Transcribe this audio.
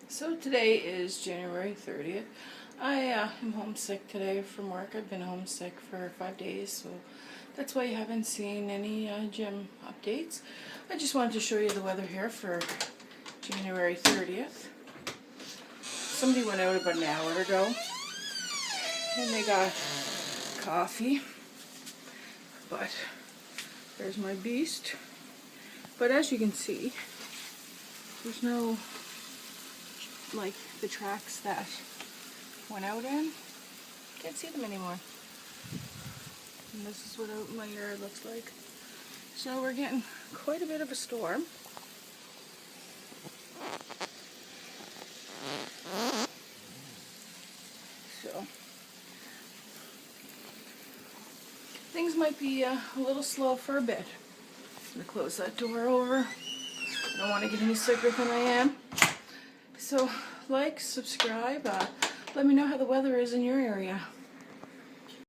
So today is January 30th. I am homesick today from work. I've been homesick for 5 days, so that's why you haven't seen any gym updates. I just wanted to show you the weather here for January 30th. Somebody went out about an hour ago and they got coffee, but there's my beast. But as you can see, there's no like the tracks that went out in. Can't see them anymore. And this is what out in my yard looks like. So we're getting quite a bit of a storm. So things might be a little slow for a bit. I'm gonna close that door over. I don't want to get any sicker than I am. So like, subscribe, let me know how the weather is in your area.